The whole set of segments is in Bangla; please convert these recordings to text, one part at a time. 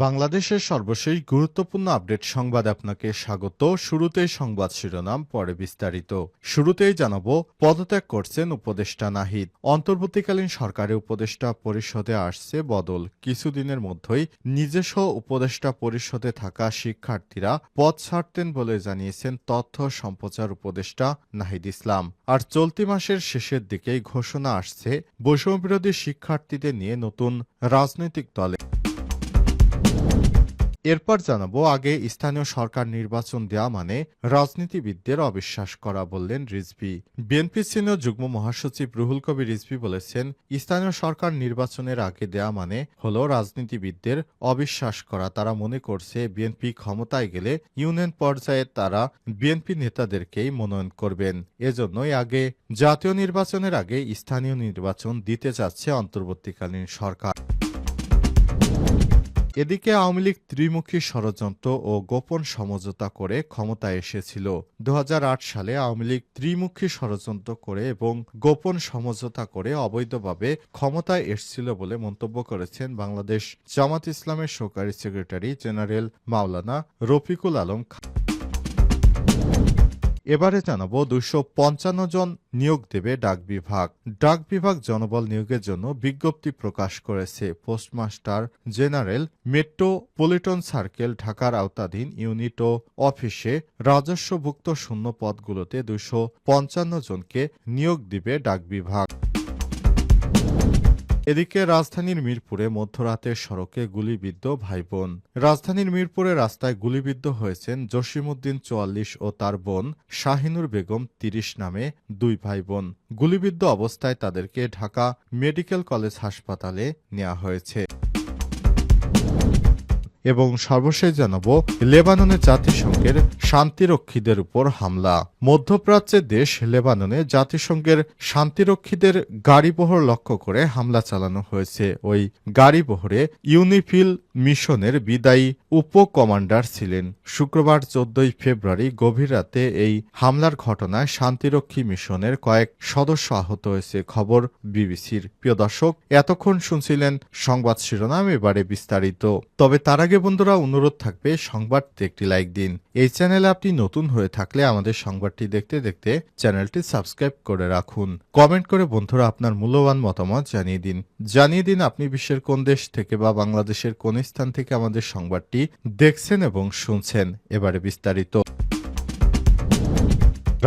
বাংলাদেশের সর্বশেষ গুরুত্বপূর্ণ আপডেট সংবাদ আপনাকে স্বাগত। শুরুতেই সংবাদ শিরোনাম, পরে বিস্তারিত। শুরুতেই জানাবো, পদত্যাগ করছেন উপদেষ্টা নাহিদ। অন্তর্বর্তীকালীন সরকারের উপদেষ্টা পরিষদে আসছে বদল। কিছুদিনের মধ্যেই নিজস্ব উপদেষ্টা পরিষদে থাকা শিক্ষার্থীরা পদ ছাড়তেন বলে জানিয়েছেন তথ্য সম্প্রচার উপদেষ্টা নাহিদ ইসলাম। আর চলতি মাসের শেষের দিকেই ঘোষণা আসছে বৈষম্যবিরোধী শিক্ষার্থীদের নিয়ে নতুন রাজনৈতিক দলে। এরপর জানাবো, আগে স্থানীয় সরকার নির্বাচন দেয়া মানে রাজনীতিবিদদের অবিশ্বাস করা, বললেন রিজভী। বিএনপি সিনিয়র যুগ্ম মহাসচিব রুহুল কবির রিজভী বলেছেন, স্থানীয় সরকার নির্বাচনের আগে দেয়া মানে হলো রাজনীতিবিদদের অবিশ্বাস করা। তারা মনে করছে বিএনপি ক্ষমতায় গেলে ইউনিয়ন পর্যায়ে তারা বিএনপি নেতাদেরকেই মনোনয়ন করবেন। এজন্যই আগে জাতীয় নির্বাচনের আগে স্থানীয় নির্বাচন দিতে চাচ্ছে অন্তর্বর্তীকালীন সরকার। এদিকে আওয়ামী লীগ ত্রিমুখী ষড়যন্ত্র ও গোপন সমঝোতা করে ক্ষমতায় এসেছিল। 2008 সালে আওয়ামী লীগ ত্রিমুখী ষড়যন্ত্র করে এবং গোপন সমঝোতা করে অবৈধভাবে ক্ষমতায় এসেছিল বলে মন্তব্য করেছেন বাংলাদেশ জামাত ইসলামের সহকারী সেক্রেটারি জেনারেল মাওলানা রফিকুল আলম খান। এবারে জানাবো, 255 জন নিয়োগ দেবে ডাক বিভাগ। ডাক বিভাগ জনবল নিয়োগের জন্য বিজ্ঞপ্তি প্রকাশ করেছে। পোস্টমাস্টার জেনারেল, মেট্রোপলিটন সার্কেল, ঢাকার আওতাধীন ইউনিট ও অফিসে রাজস্বভুক্ত শূন্য পদগুলোতে 255 জনকে নিয়োগ দিবে ডাক বিভাগ। এদিকে রাজধানীর মিরপুরে মধ্যরাতের সড়কে গুলিবিদ্ধ ভাইবোন। রাজধানীর মিরপুরে রাস্তায় গুলিবিদ্ধ হয়েছেন জসিমউদ্দিন 44 ও তার বোন শাহিনুর বেগম 30 নামে দুই ভাইবোন। গুলিবিদ্ধ অবস্থায় তাদেরকে ঢাকা মেডিকেল কলেজ হাসপাতালে নেওয়া হয়েছে। এবং সর্বশেষ জানাবো, লেবাননে জাতিসংঘের শান্তিরক্ষীদের উপর হামলা। মধ্যপ্রাচ্যের দেশ লেবাননে জাতিসংঘের শান্তিরক্ষীদের গাড়িবহর লক্ষ্য করে হামলা চালানো হয়েছে। ওই গাড়িবহরে ইউনিফিল মিশনের বিদায়ী উপ কমান্ডার ছিলেন। শুক্রবার 14 ফেব্রুয়ারি গভীর রাতে এই হামলার ঘটনায় শান্তিরক্ষী মিশনের কয়েক সদস্য আহত হয়েছে। খবর বিবিসির। প্রিয় দর্শক, এতক্ষণ শুনছিলেন সংবাদ শিরোনাম, এবারে বিস্তারিত। তবে তার আগে বন্ধুরা, অনুরোধ থাকবে সংবাদটি একটি লাইক দিন। এই চ্যানেলে আপনি নতুন হয়ে থাকলে আমাদের সংবাদটি দেখতে দেখতে চ্যানেলটি সাবস্ক্রাইব করে রাখুন। কমেন্ট করে বন্ধুরা আপনার মূল্যবান মতামত জানিয়ে দিন আপনি বিশ্বের কোন দেশ থেকে বা বাংলাদেশের কোন স্থান থেকে আমাদের সংবাদটি দেখছেন এবং শুনছেন। এবারে বিস্তারিত।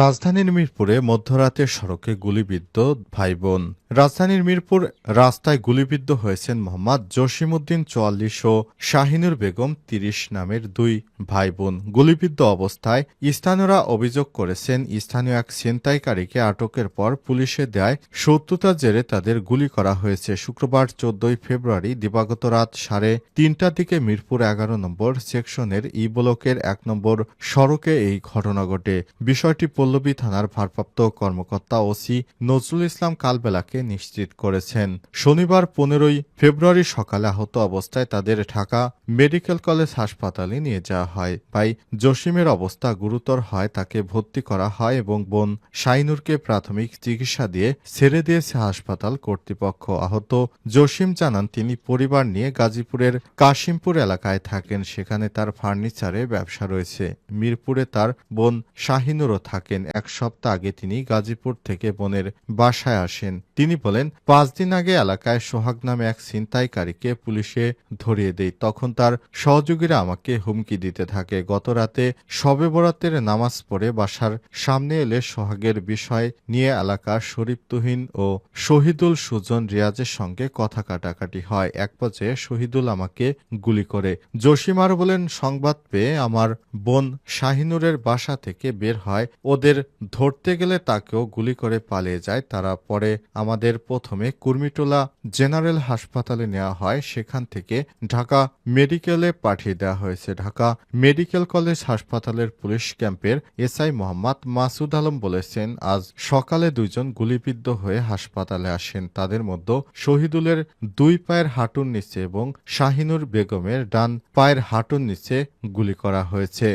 রাজধানীর মিরপুরে মধ্যরাতের সড়কে গুলিবিদ্ধ ভাইবোন। রাজধানীর মিরপুর রাস্তায় গুলিবিদ্ধ হয়েছেন মোহাম্মদ জসিমউদ্দিন 44 ও শাহিনুর বেগম 30 নামের দুই ভাইবোন। গুলিবিদ্ধ অবস্থায় স্থানীয়রা অভিযোগ করেছেন, স্থানীয় এক ছিনতাইকারীকে আটকের পর পুলিশের দেয় শত্রুতার জেরে তাদের গুলি করা হয়েছে। শুক্রবার 14 ফেব্রুয়ারি দিবাগত রাত 3:30টার দিকে মিরপুর 11 নম্বর সেকশনের ই ব্লকের 1 নম্বর সড়কে এই ঘটনা ঘটে। বিষয়টি পল্লবী থানার ভারপ্রাপ্ত কর্মকর্তা ওসি নজরুল ইসলাম কালবেলাকে নিশ্চিত করেছেন। শনিবার 15 ফেব্রুয়ারি সকালে আহত অবস্থায় তাদের ঢাকা মেডিকেল কলেজ হাসপাতালে নিয়ে যাওয়া হয়। ভাই জসিমের অবস্থা গুরুতর হয়, তাকে ভর্তি করা হয় এবং বোন শাইনুরকে প্রাথমিক চিকিৎসা দিয়ে ছেড়ে দিয়েছে হাসপাতাল কর্তৃপক্ষ। আহত জসিম জানান, তিনি পরিবার নিয়ে গাজীপুরের কাশিমপুর এলাকায় থাকেন। সেখানে তার ফার্নিচারে ব্যবসা রয়েছে। মিরপুরে তার বোন শাহিনুরও থাকেন। এক সপ্তাহ আগে তিনি গাজীপুর থেকে বোনের বাসায় আসেন। তিনি বলেন, 5 দিন আগে এলাকায় সোহাগ নামে এক ছিনতাইকারীকে পুলিশে ধরিয়ে দেয়। তখন তার সহযোগীরা আমাকে হুমকি দিতে থাকে। গত রাতে শবে বরাতের নামাজ পড়ে বাসার সামনে এলে সোহাগের বিষয় নিয়ে এলাকার শরীফ তুহিন ও শহীদুল সুজন রিয়াজের সঙ্গে কথা কাটাকাটি হয়। এক পর্যায়ে শহীদুল আমাকে গুলি করে। জসিম আরও বলেন, সংবাদ পেয়ে আমার বোন শাহিনুরের বাসা থেকে বের হয়। ওদের ধরতে গেলে তাকেও গুলি করে পালিয়ে যায় তারা। পরে আমাদের প্রথমে কুর্মিটোলা জেনারেল হাসপাতালে নেওয়া হয়, সেখান থেকে ঢাকা মেডিকেলে পাঠিয়ে দেওয়া হয়েছে। ঢাকা মেডিকেল কলেজ হাসপাতালের পুলিশ ক্যাম্পের এসআই মোহাম্মদ মাসুদ আলম বলেছেন, আজ সকালে 2 জন গুলিবিদ্ধ হয়ে হাসপাতালে আসেন। তাদের মধ্যে শহীদুলের 2 পায়ের হাঁটুর নিচে এবং শাহিনুর বেগমের ডান পায়ের হাঁটুর নিচে গুলি করা হয়েছে।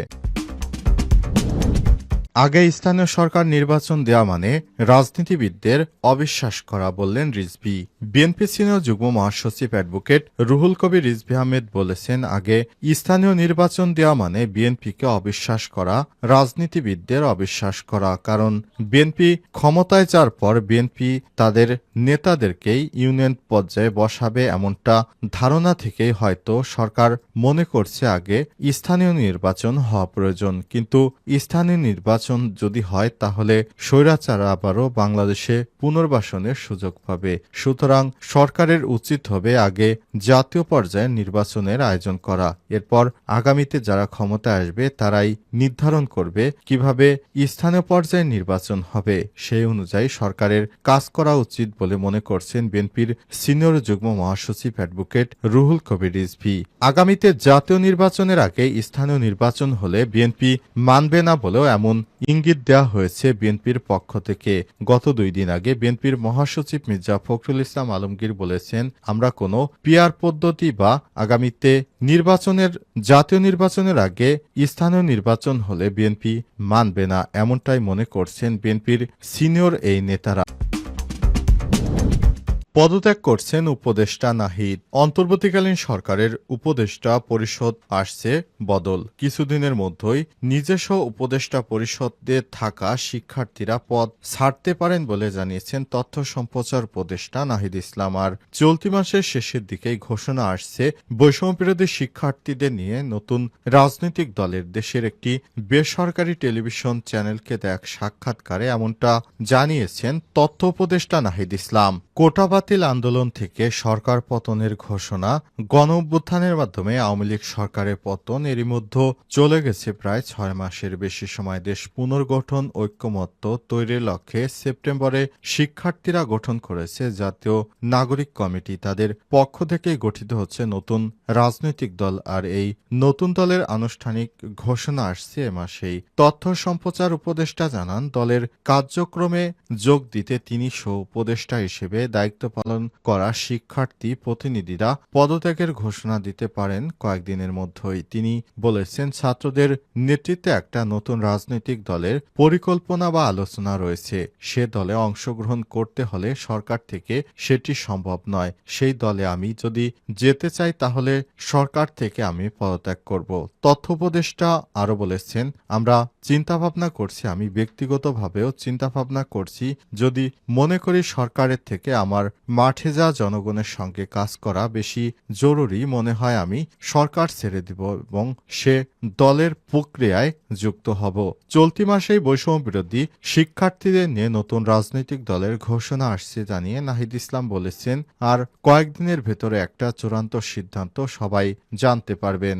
আগে স্থানীয় সরকার নির্বাচন দেয়া মানে রাজনীতিবিদদের অবিশ্বাস করা, বললেন রিজভী। বিএনপি সিনিয়র যুগ্ম মহাসচিব অ্যাডভোকেট রুহুল কবির রিজভী আহমেদ বলেছেন, আগে স্থানীয় নির্বাচন দেওয়া মানে বিএনপিকে অবিশ্বাস করা, রাজনীতিবিদদের অবিশ্বাস করা। কারণ বিএনপি ক্ষমতায় যাওয়ার পর বিএনপি তাদের নেতাদেরকেই ইউনিয়ন পর্যায়ে বসাবে, এমনটা ধারণা থেকেই হয়তো সরকার মনে করছে আগে স্থানীয় নির্বাচন হওয়া প্রয়োজন। কিন্তু স্থানীয় নির্বাচন যদি হয় তাহলে স্বৈরাচার আবারও বাংলাদেশে পুনর্বাসনের সুযোগ পাবে। সুতরাং সরকারের উচিত হবে আগে জাতীয় পর্যায়ে নির্বাচনের আয়োজন করা। এরপর আগামীতে যারা ক্ষমতায় আসবে তারাই নির্ধারণ করবে কিভাবে স্থানীয় পর্যায়ে নির্বাচন হবে। সেই অনুযায়ী সরকারের কাজ করা উচিত বলে মনে করছেন বিএনপির সিনিয়র যুগ্ম মহাসচিব অ্যাডভোকেট রুহুল কবির রিজভী। আগামীতে জাতীয় নির্বাচনের আগে স্থানীয় নির্বাচন হলে বিএনপি মানবে না বলেও এমন ইঙ্গিত দেওয়া হয়েছে বিএনপির পক্ষ থেকে। গত 2 দিন আগে বিএনপির মহাসচিব মির্জা ফখরুল ইসলাম আলমগীর বলেছেন, আমরা কোনো পিআর পদ্ধতি বা আগামীতে জাতীয় নির্বাচনের আগে স্থানীয় নির্বাচন হলে বিএনপি মানবে না, এমনটাই মনে করছেন বিএনপির সিনিয়র এই নেতারা। পদত্যাগ করছেন উপদেষ্টা নাহিদ। অন্তর্বর্তীকালীন সরকারের উপদেষ্টা পরিষদ আসছে বদল। কিছুদিনের মধ্যেই নিজস্ব উপদেষ্টা পরিষদে থাকা শিক্ষার্থীরা পদ ছাড়তে পারেন বলে জানিয়েছেন তথ্য সম্প্রচার উপদেষ্টা নাহিদ ইসলাম। আর চলতি মাসের শেষের দিকেই ঘোষণা আসছে বৈষম্যবিরোধী শিক্ষার্থীদের নিয়ে নতুন রাজনৈতিক দলের দেশের একটি বেসরকারি টেলিভিশন চ্যানেলকে দেয়া এক সাক্ষাৎকারে এমনটা জানিয়েছেন তথ্য উপদেষ্টা নাহিদ ইসলাম। কোটা বাতিল আন্দোলন থেকে সরকার পতনের ঘোষণা, গণঅভ্যুত্থানের মাধ্যমে আওয়ামী লীগ সরকারের পতন, এরই মধ্যে চলে গেছে প্রায় 6 মাসের বেশি সময়। দেশ পুনর্গঠন ঐক্যমত্য তৈরির লক্ষ্যে সেপ্টেম্বরে শিক্ষার্থীরা গঠন করেছে জাতীয় নাগরিক কমিটি। তাদের পক্ষ থেকেই গঠিত হচ্ছে নতুন রাজনৈতিক দল। আর এই নতুন দলের আনুষ্ঠানিক ঘোষণা আসছে এ মাসেই। তথ্য সম্প্রচার উপদেষ্টা জানান, দলের কার্যক্রমে যোগ দিতে তিনি সহ উপদেষ্টা হিসেবে দায়িত্ব পালন করা শিক্ষার্থী প্রতিনিধিরা পদত্যাগের ঘোষণা দিতে পারেন কয়েকদিনের মধ্যেই। তিনি বলেছেন, ছাত্রদের নেতৃত্বে একটা নতুন রাজনৈতিক দলের পরিকল্পনা বা আলোচনা রয়েছে। সে দলে অংশগ্রহণ করতে হলে সরকার থেকে সেটি সম্ভব নয়। সেই দলে আমি যদি যেতে চাই তাহলে সরকার থেকে আমি পদত্যাগ করব। তথ্য উপদেষ্টা আরও বলেছেন, আমরা চিন্তাভাবনা করছি, আমি ব্যক্তিগতভাবেও চিন্তাভাবনা করছি, যদি মনে করি সরকারের থেকে আমার মাঠে যাওয়া জনগণের সঙ্গে কাজ করা বেশি জরুরি মনে হয় আমি সরকার ছেড়ে দিব এবং সে দলের প্রক্রিয়ায় যুক্ত হব। চলতি মাসেই বৈষম্য বিরোধী শিক্ষার্থীদের নিয়ে নতুন রাজনৈতিক দলের ঘোষণা আসছে জানিয়ে নাহিদ ইসলাম বলেছেন, আর কয়েকদিনের ভেতরে একটা চূড়ান্ত সিদ্ধান্ত সবাই জানতে পারবেন।